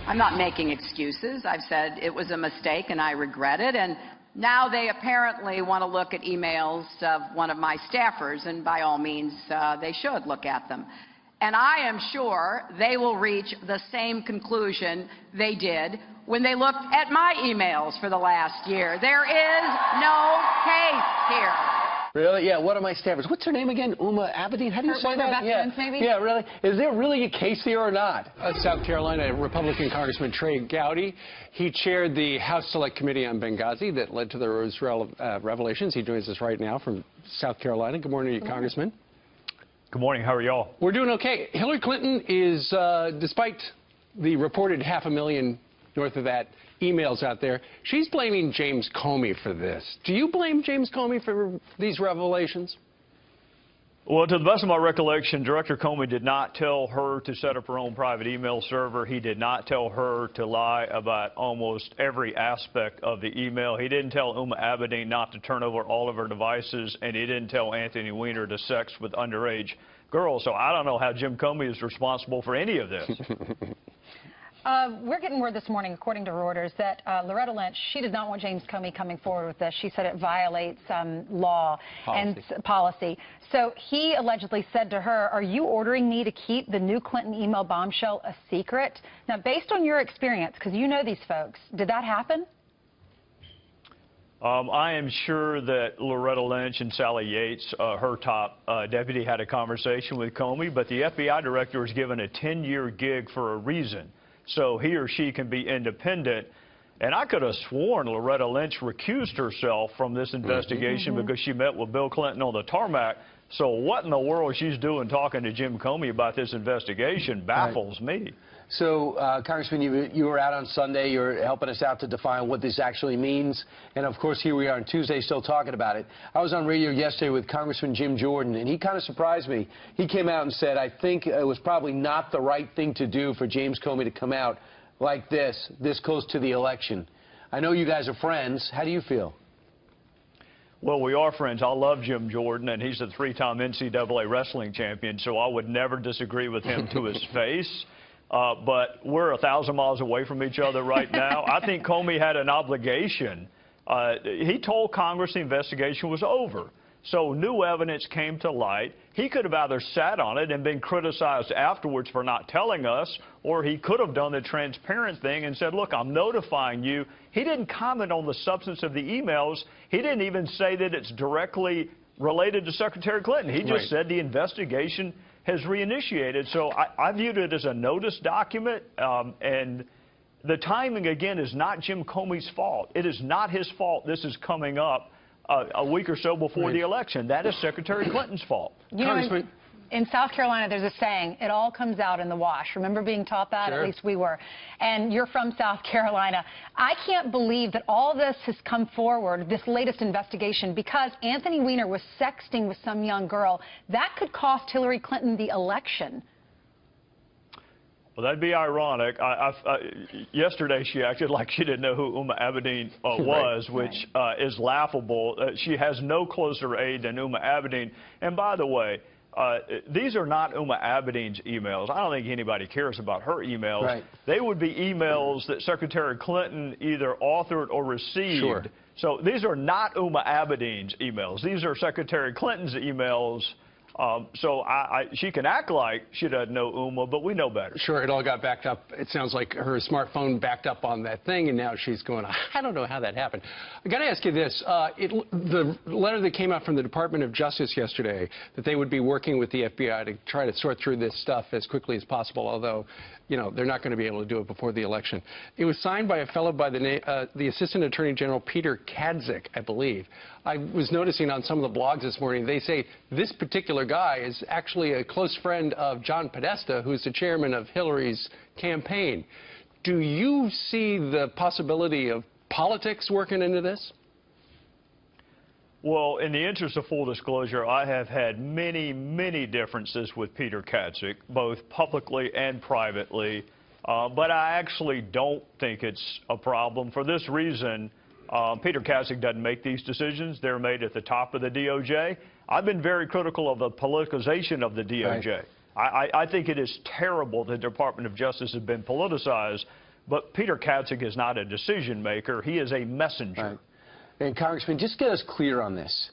I'm not making excuses. I've said it was a mistake and I regret it. And now they apparently want to look at emails of one of my staffers, and by all means, they should look at them. And I am sure they will reach the same conclusion they did when they looked at my emails for the last year. There is no case here. Really? Yeah, one of my staffers. What's her name again? Uma Abedin? How do you say that? Best friends, maybe? Yeah, really? Is there really a case here or not? South Carolina Republican Congressman Trey Gowdy. He chaired the House Select Committee on Benghazi that led to the Rose revelations. He joins us right now from South Carolina. Good morning to you, Congressman. Good morning. How are y'all? We're doing okay. Hillary Clinton is, despite the reported 500,000 north of that emails out there, she's blaming James Comey for this. Do you blame James Comey for these revelations? Well, to the best of my recollection, Director Comey did not tell her to set up her own private email server. He did not tell her to lie about almost every aspect of the email. He didn't tell Uma Abedin not to turn over all of her devices, and he didn't tell Anthony Weiner to sex with underage girls. So I don't know how Jim Comey is responsible for any of this. We're getting word this morning, according to Reuters, that Loretta Lynch, she does not want James Comey coming forward with this. She said it violates law and policy. So he allegedly said to her, "Are you ordering me to keep the new Clinton email bombshell a secret?" Now, based on your experience, because you know these folks, did that happen? I am sure that Loretta Lynch and Sally Yates, her top deputy, had a conversation with Comey, but the FBI director was given a 10-year gig for a reason. So he or she can be independent. And I could have sworn Loretta Lynch recused herself from this investigation because she met with Bill Clinton on the tarmac. So what in the world she's doing talking to Jim Comey about this investigation baffles me. So, Congressman, you were out on Sunday. You're helping us out to define what this actually means. And, of course, here we are on Tuesday still talking about it. I was on radio yesterday with Congressman Jim Jordan, and he kind of surprised me. He came out and said, I think it was probably not the right thing to do for James Comey to come out like this close to the election. I know you guys are friends. How do you feel? Well, we are friends. I love Jim Jordan, and he's a three-time NCAA wrestling champion, so I would never disagree with him to his face. But we're 1,000 miles away from each other right now. I think Comey had an obligation. He told Congress the investigation was over. So new evidence came to light. He could have either sat on it and been criticized afterwards for not telling us, or he could have done the transparent thing and said, look, I'm notifying you. He didn't comment on the substance of the emails. He didn't even say that it's directly related to Secretary Clinton. He just said the investigation has reinitiated. So I viewed it as a notice document, and the timing, again, is not Jim Comey's fault. It is not his fault this is coming up a week or so before the election. That is Secretary Clinton's fault. You know, in South Carolina, there's a saying, it all comes out in the wash. Remember being taught that? Sure. At least we were. And you're from South Carolina. I can't believe that all this has come forward, this latest investigation, because Anthony Weiner was sexting with some young girl. That could cost Hillary Clinton the election. Well, that'd be ironic. Yesterday, she acted like she didn't know who Uma Abedin was, which is laughable. She has no closer aide than Uma Abedin. And by the way, these are not Uma Abedin's emails. I don't think anybody cares about her emails. Right. They would be emails that Secretary Clinton either authored or received. Sure. So these are not Uma Abedin's emails. These are Secretary Clinton's emails. So she can act like she doesn't know Uma, but we know better. Sure, it all got backed up. It sounds like her smartphone backed up on that thing, and now she's going, I don't know how that happened. I got to ask you this. The letter that came out from the Department of Justice yesterday, that they would be working with the FBI to try to sort through this stuff as quickly as possible, although, you know, they're not going to be able to do it before the election. It was signed by a fellow by the Assistant Attorney General Peter Kadzik, I believe. I was noticing on some of the blogs this morning, they say this particular guy is actually a close friend of John Podesta, who's the chairman of Hillary's campaign. Do you see the possibility of politics working into this? Well, in the interest of full disclosure, I have had many, many differences with Peter Kadzik, both publicly and privately, but I actually don't think it's a problem. For this reason, Peter Kadzik doesn't make these decisions. They're made at the top of the DOJ. I've been very critical of the politicization of the DOJ. Right. I think it is terrible the Department of Justice has been politicized, But Peter Katzig is not a decision maker. He is a messenger. Right. And Congressman, just get us clear on this.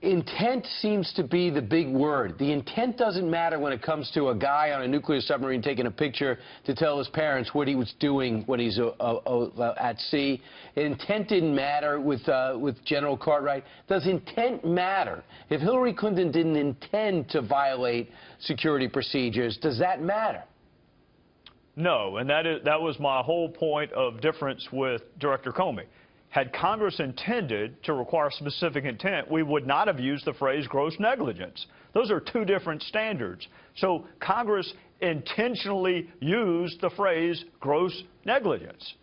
Intent seems to be the big word. The intent doesn't matter when it comes to a guy on a nuclear submarine taking a picture to tell his parents what he was doing when he's at sea. Intent didn't matter with General Cartwright. Does intent matter? If Hillary Clinton didn't intend to violate security procedures, does that matter? No, and that was my whole point of difference with Director Comey. Had Congress intended to require specific intent, we would not have used the phrase gross negligence. Those are two different standards. So Congress intentionally used the phrase gross negligence.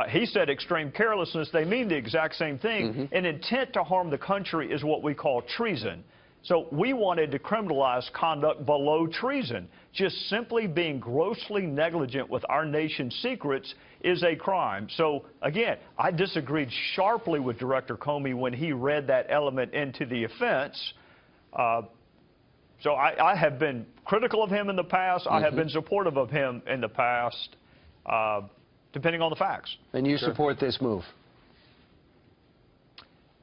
He said extreme carelessness. They mean the exact same thing. An intent to harm the country is what we call treason. So we wanted to criminalize conduct below treason. Just simply being grossly negligent with our nation's secrets is a crime. So, again, I disagreed sharply with Director Comey when he read that element into the offense. So I have been critical of him in the past. I have been supportive of him in the past, depending on the facts. And you support this move?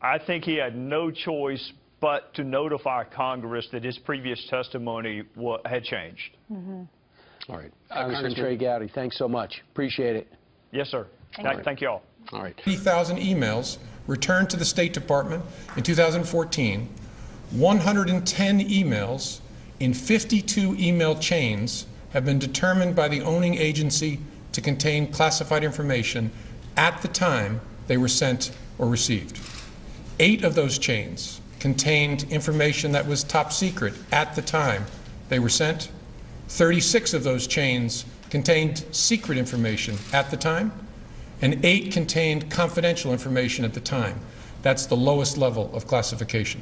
I think he had no choice but to notify Congress that his previous testimony had changed. All right. Congressman Trey Gowdy, thanks so much. Appreciate it. Yes, sir. Thank you all. All right. 80,000 emails returned to the State Department in 2014, 110 emails in 52 email chains have been determined by the owning agency to contain classified information at the time they were sent or received. 8 of those chains contained information that was top secret at the time they were sent. 36 of those chains contained secret information at the time, and 8 contained confidential information at the time. That's the lowest level of classification.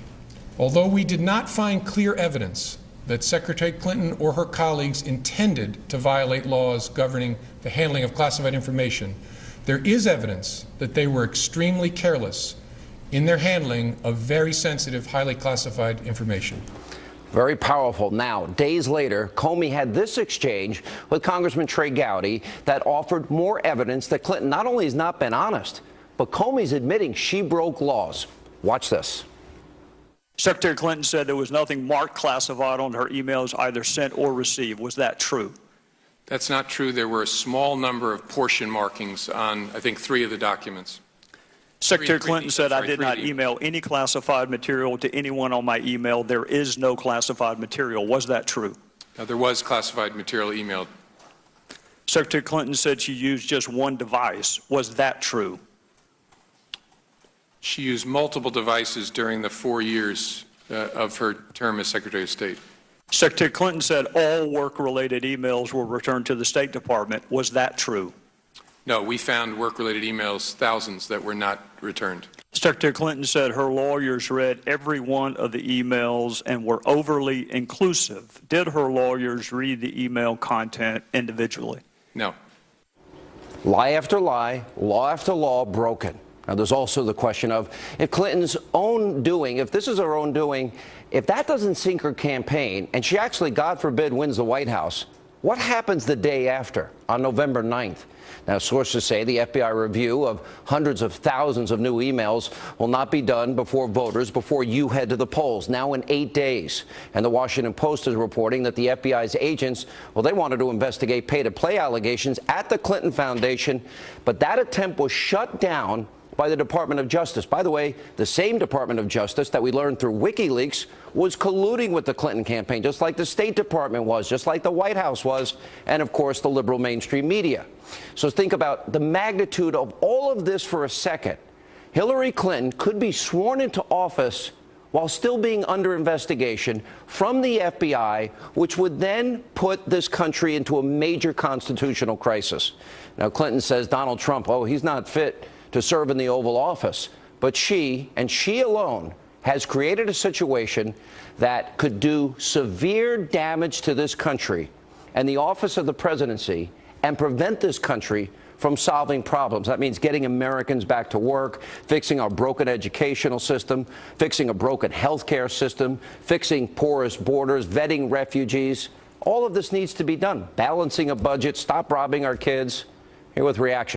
Although we did not find clear evidence that Secretary Clinton or her colleagues intended to violate laws governing the handling of classified information, there is evidence that they were extremely careless in their handling of very sensitive, highly classified information. Very powerful. Now, days later, Comey had this exchange with Congressman Trey Gowdy that offered more evidence that Clinton not only has not been honest, but Comey's admitting she broke laws. Watch this. Secretary Clinton said there was nothing marked classified on her emails either sent or received. Was that true? That's not true. There were a small number of portion markings on, I think, 3 of the documents. Secretary Clinton said, I did not email any classified material to anyone on my email. There is no classified material. Was that true? Now, there was classified material emailed. Secretary Clinton said she used just one device. Was that true? She used multiple devices during the 4 years of her term as Secretary of State. Secretary Clinton said all work-related emails were returned to the State Department. Was that true? No, we found work-related emails, thousands, that were not returned. Secretary Clinton said her lawyers read every one of the emails and were overly inclusive. Did her lawyers read the email content individually? No. Lie after lie, law after law broken. Now, there's also the question of if Clinton's own doing, if this is her own doing, if that doesn't sink her campaign and she actually, God forbid, wins the White House, what happens the day after, on November 9th? Now, sources say the FBI review of hundreds of thousands of new emails will not be done before voters, before you head to the polls, now in 8 days. And the Washington Post is reporting that the FBI's agents, well, they wanted to investigate pay-to-play allegations at the Clinton Foundation, but that attempt was shut down by the Department of Justice. By the way, the same Department of Justice that we learned through WikiLeaks was colluding with the Clinton campaign, just like the State Department was, just like the White House was, and of course the liberal mainstream media. So think about the magnitude of all of this for a second. Hillary Clinton could be sworn into office while still being under investigation from the FBI, which would then put this country into a major constitutional crisis. Now, Clinton says Donald Trump, oh, he's not fit to serve in the Oval Office. But she, and she alone, has created a situation that could do severe damage to this country and the office of the presidency and prevent this country from solving problems. That means getting Americans back to work, fixing our broken educational system, fixing a broken health care system, fixing porous borders, vetting refugees. All of this needs to be done. Balancing a budget, stop robbing our kids. Here with reaction.